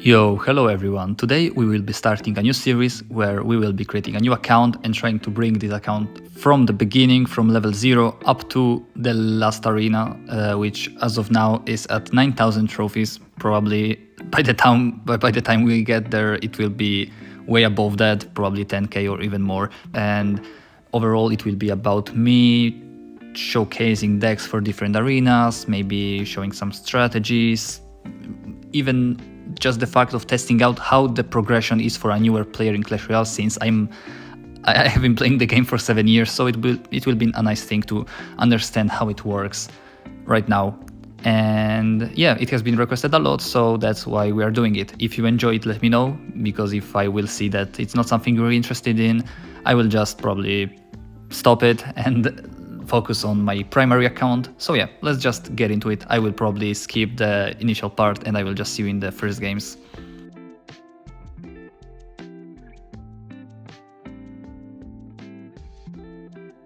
Yo, hello everyone. Today we will be starting a new series where we will be creating a new account and trying to bring this account from the beginning, from level 0 up to the last arena, which as of now is at 9,000 trophies. Probably by the time we get there, it will be way above that, probably 10k or even more. And overall, it will be about me showcasing decks for different arenas, maybe showing some strategies, even just the fact of testing out how the progression is for a newer player in Clash Royale, since I have been playing the game for 7 years, so it will be a nice thing to understand how it works right now. And yeah, it has been requested a lot, so that's why we are doing it. If you enjoy it, let me know, because if I will see that it's not something you're interested in, I will just probably stop it and focus on my primary account. So yeah, let's just get into it. I will probably skip the initial part and I will just see you in the first games.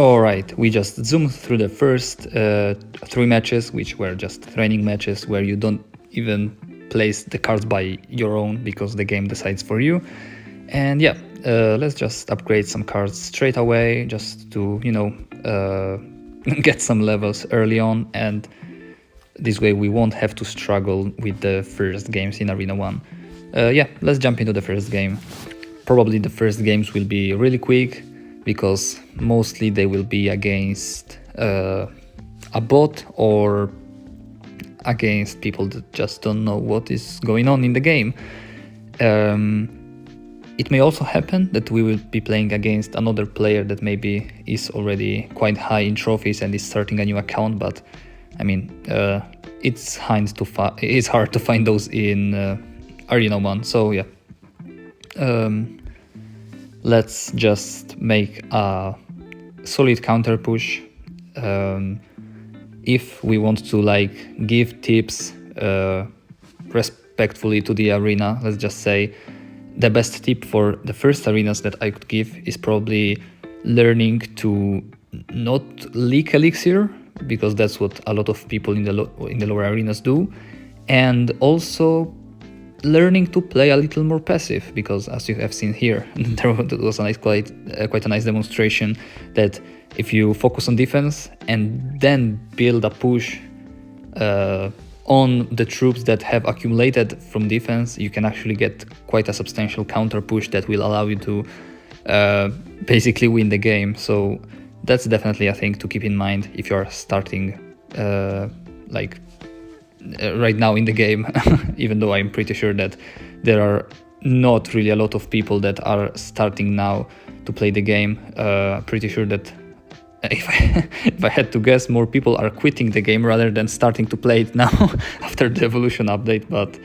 Alright, we just zoomed through the first 3 matches, which were just training matches where you don't even place the cards by your own because the game decides for you. And yeah, let's just upgrade some cards straight away just to, get some levels early on, and this way we won't have to struggle with the first games in Arena 1. Yeah, let's jump into the first game. Probably the first games will be really quick because mostly they will be against a bot or against people that just don't know what is going on in the game. It may also happen that we will be playing against another player that maybe is already quite high in trophies and is starting a new account, but I mean, it's hard to find those in Arena 1, so yeah. Let's just make a solid counter push. If we want to give tips respectfully to the arena, let's just say the best tip for the first arenas that I could give is probably learning to not leak elixir, because that's what a lot of people in the lower arenas do, and also learning to play a little more passive, because as you have seen here, there was quite a nice demonstration that if you focus on defense and then build a push on the troops that have accumulated from defense, you can actually get quite a substantial counter push that will allow you to basically win the game. So that's definitely a thing to keep in mind if you're starting right now in the game, even though I'm pretty sure that there are not really a lot of people that are starting now to play the game. Pretty sure that if I had to guess, more people are quitting the game rather than starting to play it now after the evolution update, but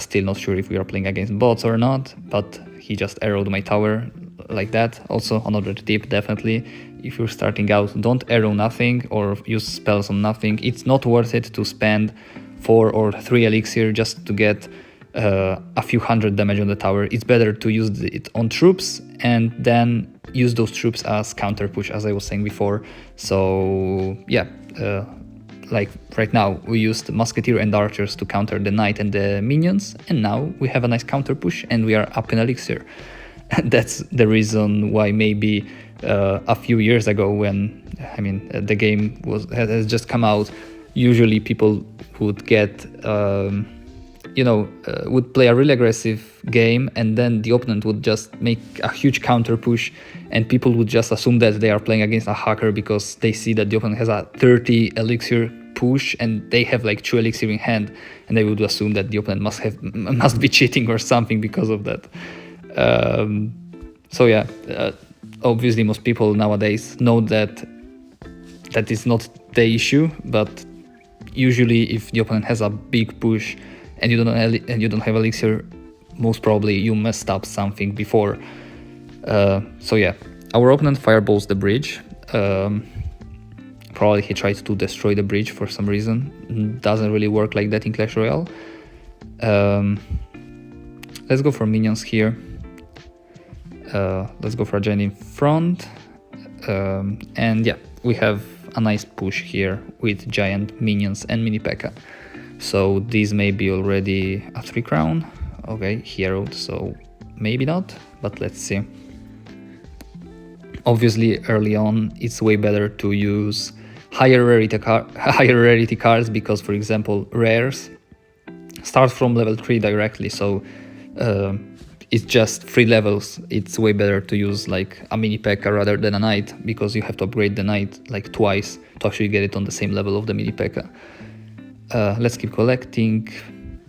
still not sure if we are playing against bots or not, but he just arrowed my tower like that. Also, another tip, definitely, if you're starting out, don't arrow nothing or use spells on nothing. It's not worth it to spend 4 or 3 elixir just to get a few hundred damage on the tower. It's better to use it on troops and then use those troops as counter push, as I was saying before. So yeah, like right now we used musketeer and archers to counter the knight and the minions, and now we have a nice counter push and we are up in elixir. That's the reason why maybe a few years ago, when the game has just come out, usually people would get would play a really aggressive game, and then the opponent would just make a huge counter push, and people would just assume that they are playing against a hacker because they see that the opponent has a 30 elixir push and they have like 2 elixir in hand, and they would assume that the opponent must be cheating or something because of that. So yeah, obviously most people nowadays know that is not the issue, but usually if the opponent has a big push and you don't have elixir, most probably you messed up something before. So yeah, our opponent fireballs the bridge. Probably he tried to destroy the bridge for some reason. Doesn't really work like that in Clash Royale. Let's go for minions here. Let's go for a giant in front. And yeah, we have a nice push here with giant minions and mini P.E.K.K.A. So this may be already a 3 crown. Okay, hero, so maybe not, but let's see. Obviously, early on, it's way better to use higher rarity cards because, for example, rares start from level 3 directly, so it's just 3 levels. It's way better to use like a mini P.E.K.K.A rather than a knight, because you have to upgrade the knight like twice to actually get it on the same level of the mini P.E.K.K.A. Let's keep collecting.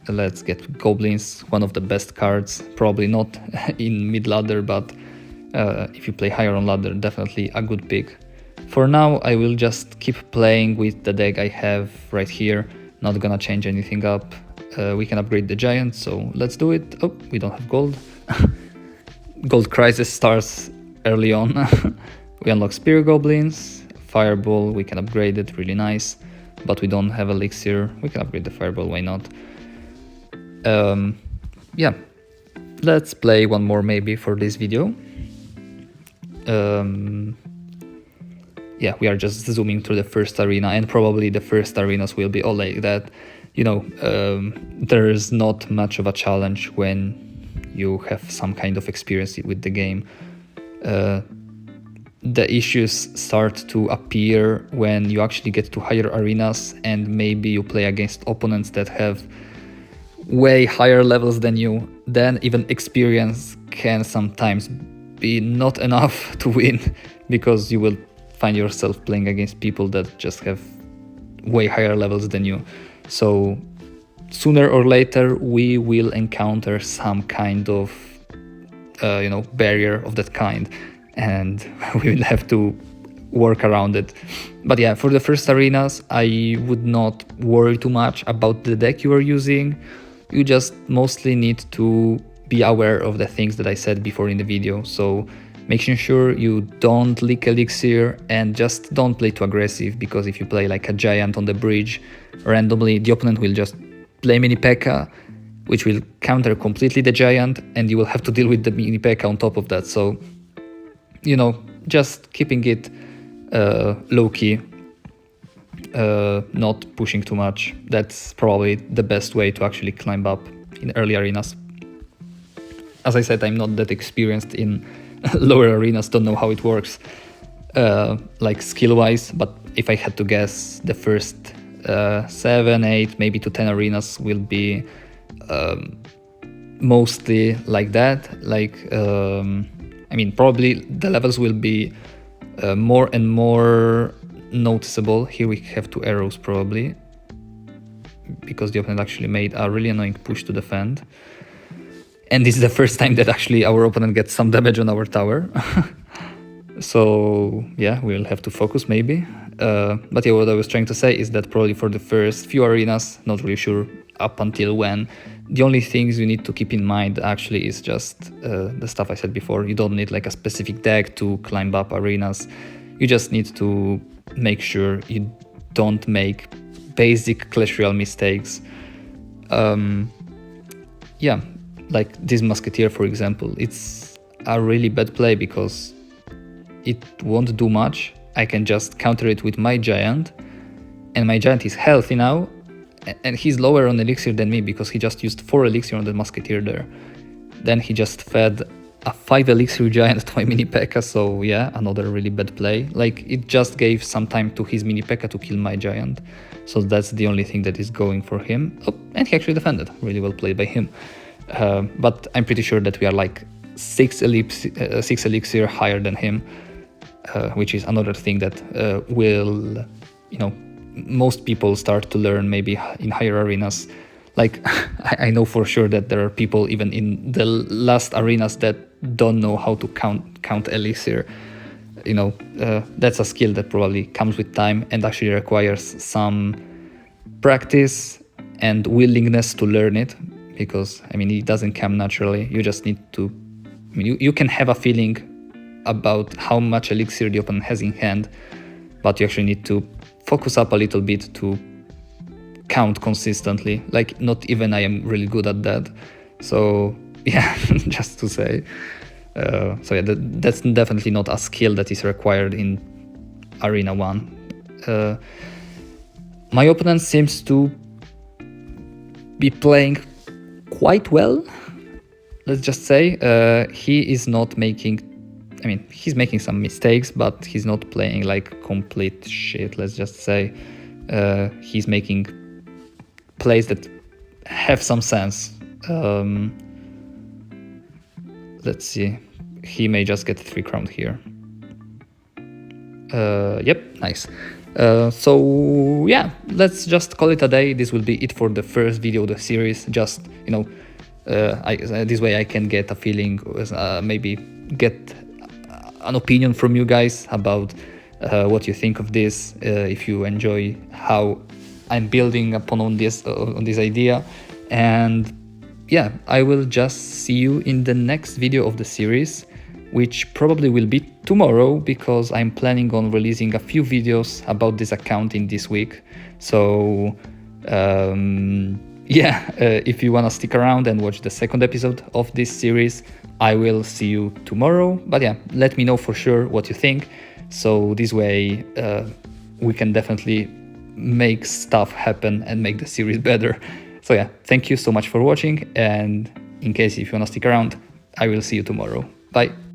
Let's get goblins, one of the best cards, probably not in mid ladder, but if you play higher on ladder, definitely a good pick. For now, I will just keep playing with the deck I have right here, not gonna change anything up. We can upgrade the giant, so let's do it. Oh, we don't have gold. Gold crisis starts early on. We unlock spear goblins, fireball, we can upgrade it, really nice, but we don't have elixir. We can upgrade the fireball, why not? Yeah, let's play one more maybe for this video. Yeah, we are just zooming through the first arena, and probably the first arenas will be all like that. You know, there's not much of a challenge when you have some kind of experience with the game. The issues start to appear when you actually get to higher arenas and maybe you play against opponents that have way higher levels than you. Then even experience can sometimes be not enough to win, because you will find yourself playing against people that just have way higher levels than you. So sooner or later we will encounter some kind of barrier of that kind, and we will have to work around it. But yeah, for the first arenas, I would not worry too much about the deck you are using. You just mostly need to be aware of the things that I said before in the video. So making sure you don't leak elixir and just don't play too aggressive, because if you play like a giant on the bridge randomly, the opponent will just play mini P.E.K.K.A, which will counter completely the giant, and you will have to deal with the mini P.E.K.K.A on top of that. So, you know, just keeping it low-key, not pushing too much. That's probably the best way to actually climb up in early arenas. As I said, I'm not that experienced in lower arenas, don't know how it works, like skill-wise, but if I had to guess, the first 7, 8, maybe to 10 arenas will be mostly like that. Like, I mean, probably the levels will be more and more noticeable. Here we have 2 arrows probably, because the opponent actually made a really annoying push to defend. And this is the first time that actually our opponent gets some damage on our tower. So yeah, we'll have to focus maybe. But yeah, what I was trying to say is that probably for the first few arenas, not really sure up until when, the only things you need to keep in mind actually is just the stuff I said before. You don't need like a specific deck to climb up arenas. You just need to make sure you don't make basic Clash Royale mistakes. Yeah, like this Musketeer, for example, it's a really bad play because it won't do much. I can just counter it with my giant, and my giant is healthy now, and he's lower on elixir than me because he just used 4 elixir on the Musketeer there. Then he just fed a 5 elixir giant to my mini P.E.K.K.A, so yeah, another really bad play. Like, it just gave some time to his mini P.E.K.K.A to kill my giant, so that's the only thing that is going for him. Oh, and he actually defended, really well played by him. But I'm pretty sure that we are like 6 elixir higher than him, which is another thing that will, most people start to learn maybe in higher arenas. Like, I know for sure that there are people even in the last arenas that don't know how to count elixir. That's a skill that probably comes with time and actually requires some practice and willingness to learn it, because it doesn't come naturally. You just need to, you can have a feeling about how much elixir the opponent has in hand, but you actually need to focus up a little bit to count consistently. Like, not even I am really good at that. So yeah, just to say. So yeah, that's definitely not a skill that is required in Arena 1. My opponent seems to be playing quite well. Let's just say he is not making, I mean, he's making some mistakes, but he's not playing like complete shit. Let's just say he's making plays that have some sense. Let's see, he may just get 3 crown here. Yep, nice. So yeah, let's just call it a day. This will be it for the first video of the series. Just, you know, this way I can get a feeling, maybe get an opinion from you guys about what you think of this, if you enjoy how I'm building upon this idea. And yeah, I will just see you in the next video of the series, which probably will be tomorrow, because I'm planning on releasing a few videos about this account in this week. So yeah, if you want to stick around and watch the second episode of this series, I will see you tomorrow. But yeah, let me know for sure what you think, so this way we can definitely make stuff happen and make the series better. So yeah, thank you so much for watching, and in case if you want to stick around, I will see you tomorrow. Bye.